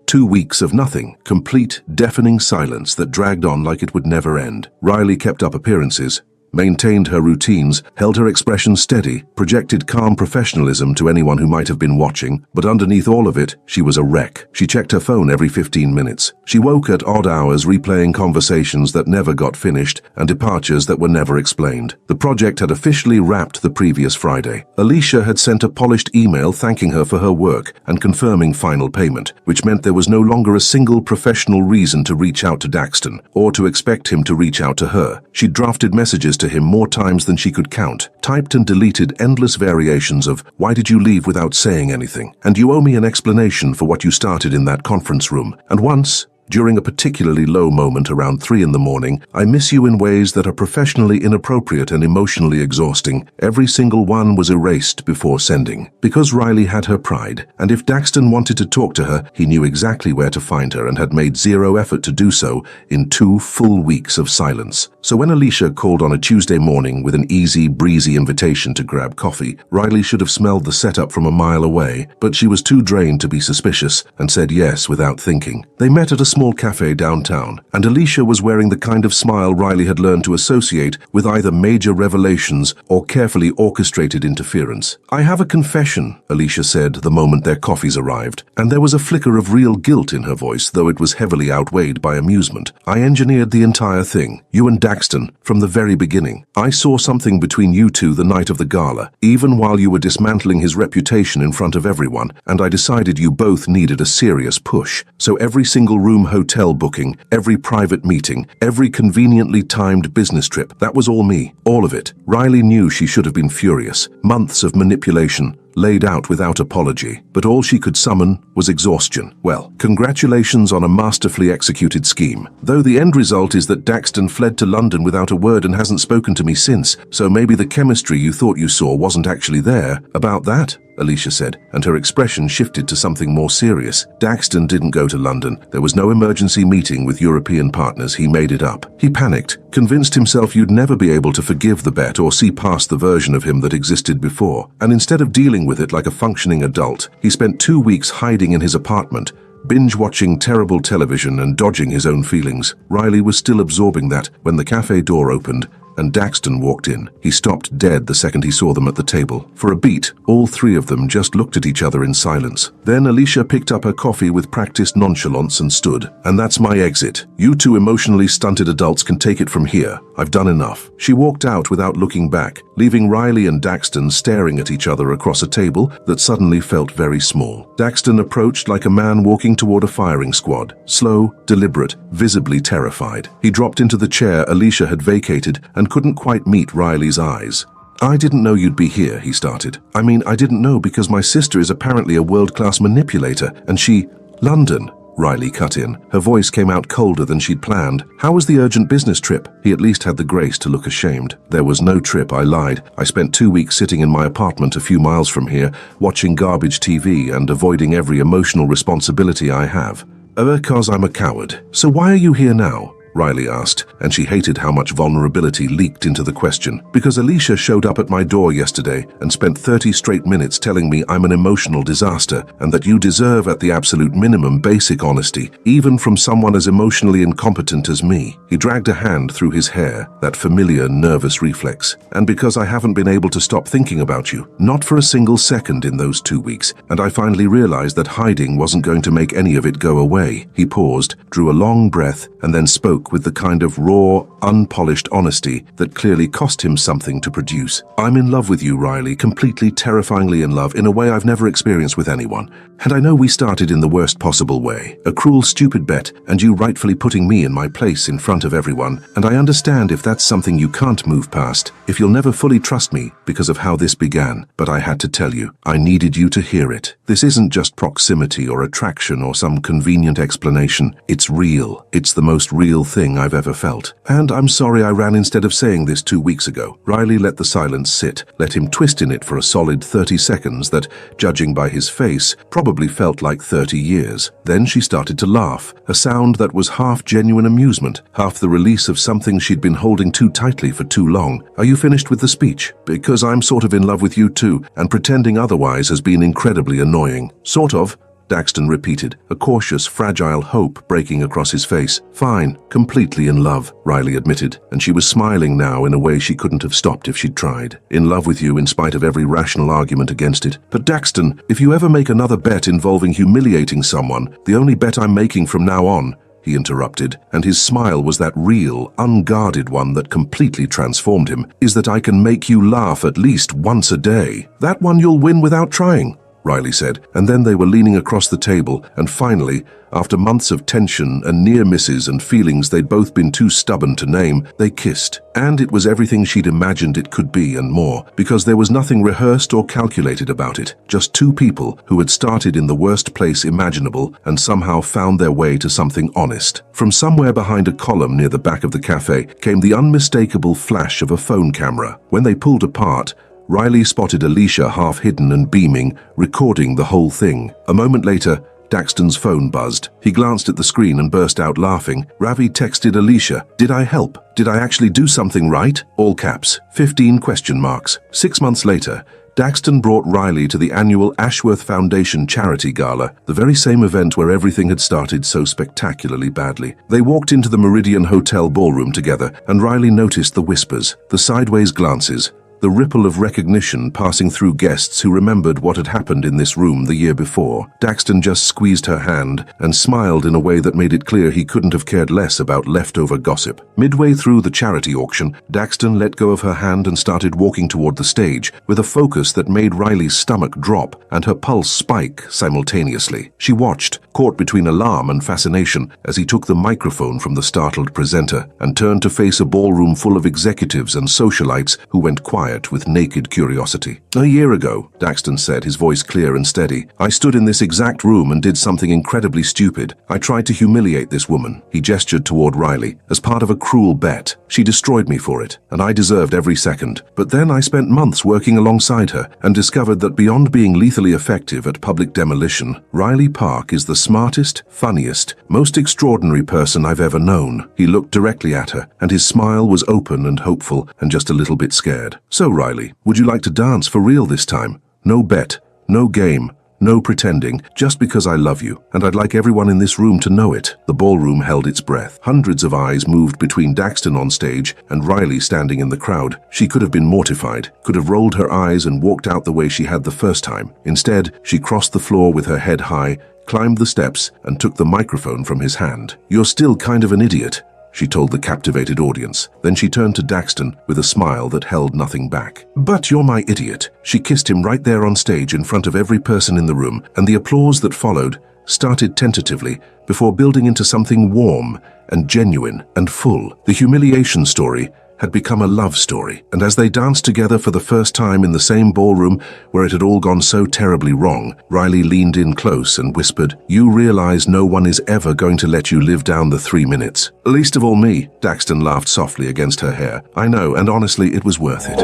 2 weeks of nothing, complete, deafening silence that dragged on like it would never end. Riley kept up appearances, maintained her routines, held her expression steady, projected calm professionalism to anyone who might have been watching, but underneath all of it, she was a wreck. She checked her phone every 15 minutes. She woke at odd hours replaying conversations that never got finished and departures that were never explained. The project had officially wrapped the previous Friday. Alicia had sent a polished email thanking her for her work and confirming final payment, which meant there was no longer a single professional reason to reach out to Daxton, or to expect him to reach out to her. She drafted messages to him more times than she could count, typed and deleted endless variations of, "Why did you leave without saying anything?" and "You owe me an explanation for what you started in that conference room." And once, during a particularly low moment around 3 in the morning, "I miss you in ways that are professionally inappropriate and emotionally exhausting." Every single one was erased before sending. Because Riley had her pride, and if Daxton wanted to talk to her, he knew exactly where to find her and had made zero effort to do so in 2 full weeks of silence. So when Alicia called on a Tuesday morning with an easy, breezy invitation to grab coffee, Riley should have smelled the setup from a mile away, but she was too drained to be suspicious and said yes without thinking. They met at a small cafe downtown, and Alicia was wearing the kind of smile Riley had learned to associate with either major revelations or carefully orchestrated interference. "I have a confession," Alicia said the moment their coffees arrived, and there was a flicker of real guilt in her voice, though it was heavily outweighed by amusement. "I engineered the entire thing, you and Daxton, from the very beginning. I saw something between you two the night of the gala, even while you were dismantling his reputation in front of everyone, and I decided you both needed a serious push. So every single room hotel booking, every private meeting, every conveniently timed business trip, that was all me. All of it." Riley knew she should have been furious. Months of manipulation, laid out without apology, but all she could summon was exhaustion. "Well, congratulations on a masterfully executed scheme. Though the end result is that Daxton fled to London without a word and hasn't spoken to me since, so maybe the chemistry you thought you saw wasn't actually there. About that?" Alicia said, and her expression shifted to something more serious. "Daxton didn't go to London. There was no emergency meeting with European partners. He made it up. He panicked, convinced himself you'd never be able to forgive the bet or see past the version of him that existed before. And instead of dealing with it like a functioning adult, he spent 2 weeks hiding in his apartment, binge-watching terrible television and dodging his own feelings." Riley was still absorbing that when the cafe door opened and Daxton walked in. He stopped dead the second he saw them at the table. For a beat, all 3 of them just looked at each other in silence. Then Alicia picked up her coffee with practiced nonchalance and stood. "And that's my exit. You 2 emotionally stunted adults can take it from here. I've done enough." She walked out without looking back, leaving Riley and Daxton staring at each other across a table that suddenly felt very small. Daxton approached like a man walking toward a firing squad, slow, deliberate, visibly terrified. He dropped into the chair Alicia had vacated and couldn't quite meet Riley's eyes. "I didn't know you'd be here," he started. "I mean, I didn't know because my sister is apparently a world-class manipulator, and she—" "London," Riley cut in. Her voice came out colder than she'd planned. "How was the urgent business trip?" He at least had the grace to look ashamed. "There was no trip," I lied. "I spent 2 weeks sitting in my apartment a few miles from here, watching garbage TV and avoiding every emotional responsibility I have. Because I'm a coward. So why are you here now?" Riley asked, and she hated how much vulnerability leaked into the question. "Because Alicia showed up at my door yesterday and spent 30 straight minutes telling me I'm an emotional disaster and that you deserve at the absolute minimum basic honesty, even from someone as emotionally incompetent as me." He dragged a hand through his hair, that familiar nervous reflex. "And because I haven't been able to stop thinking about you, not for a single second in those 2 weeks, and I finally realized that hiding wasn't going to make any of it go away." He paused, drew a long breath, and then spoke with the kind of raw, unpolished honesty that clearly cost him something to produce. "I'm in love with you, Riley, completely, terrifyingly in love, in a way I've never experienced with anyone. And I know we started in the worst possible way, a cruel, stupid bet, and you rightfully putting me in my place in front of everyone, and I understand if that's something you can't move past, if you'll never fully trust me because of how this began, but I had to tell you. I needed you to hear it. This isn't just proximity or attraction or some convenient explanation. It's real. It's the most real thing I've ever felt. And I'm sorry I ran instead of saying this 2 weeks ago." Riley let the silence sit, let him twist in it for a solid 30 seconds that, judging by his face, probably felt like 30 years. Then she started to laugh, a sound that was half genuine amusement, half the release of something she'd been holding too tightly for too long. "Are you finished with the speech? Because I'm sort of in love with you too, and pretending otherwise has been incredibly annoying." "Sort of." Daxton repeated, a cautious, fragile hope breaking across his face. Fine, completely in love, Riley admitted, and she was smiling now in a way she couldn't have stopped if she'd tried. In love with you in spite of every rational argument against it. But Daxton, if you ever make another bet involving humiliating someone, the only bet I'm making from now on, he interrupted, and his smile was that real, unguarded one that completely transformed him, is that I can make you laugh at least once a day. That one you'll win without trying, Riley said, and then they were leaning across the table, and finally, after months of tension and near misses and feelings they'd both been too stubborn to name, they kissed. And it was everything she'd imagined it could be and more, because there was nothing rehearsed or calculated about it. Just two people who had started in the worst place imaginable and somehow found their way to something honest. From somewhere behind a column near the back of the cafe came the unmistakable flash of a phone camera. When they pulled apart, Riley spotted Alicia half hidden and beaming, recording the whole thing. A moment later, Daxton's phone buzzed. He glanced at the screen and burst out laughing. Ravi texted Alicia, "Did I help? Did I actually do something right?" All caps, 15 question marks. 6 months later, Daxton brought Riley to the annual Ashworth Foundation Charity Gala, the very same event where everything had started so spectacularly badly. They walked into the Meridian Hotel ballroom together, and Riley noticed the whispers, the sideways glances, the ripple of recognition passing through guests who remembered what had happened in this room the year before. Daxton just squeezed her hand and smiled in a way that made it clear he couldn't have cared less about leftover gossip. Midway through the charity auction, Daxton let go of her hand and started walking toward the stage with a focus that made Riley's stomach drop and her pulse spike simultaneously. She watched, caught between alarm and fascination, as he took the microphone from the startled presenter and turned to face a ballroom full of executives and socialites who went quiet with naked curiosity. "A year ago," Daxton said, his voice clear and steady, "I stood in this exact room and did something incredibly stupid. I tried to humiliate this woman." He gestured toward Riley, "as part of a cruel bet. She destroyed me for it, and I deserved every second. But then I spent months working alongside her and discovered that beyond being lethally effective at public demolition, Riley Park is the smartest, funniest, most extraordinary person I've ever known." He looked directly at her, and his smile was open and hopeful and just a little bit scared. "So, Riley, would you like to dance for real this time? No bet, no game, no pretending, just because I love you, and I'd like everyone in this room to know it." The ballroom held its breath. Hundreds of eyes moved between Daxton on stage and Riley standing in the crowd. She could have been mortified, could have rolled her eyes and walked out the way she had the first time. Instead, she crossed the floor with her head high, climbed the steps, and took the microphone from his hand. "You're still kind of an idiot," she told the captivated audience. Then she turned to Daxton with a smile that held nothing back. "But you're my idiot." She kissed him right there on stage in front of every person in the room, and the applause that followed started tentatively before building into something warm and genuine and full. The humiliation story had become a love story, and as they danced together for the first time in the same ballroom where it had all gone so terribly wrong, Riley leaned in close and whispered, "You realize no one is ever going to let you live down the 3 minutes. Least of all me." Daxton laughed softly against her hair. "I know, and honestly, it was worth it."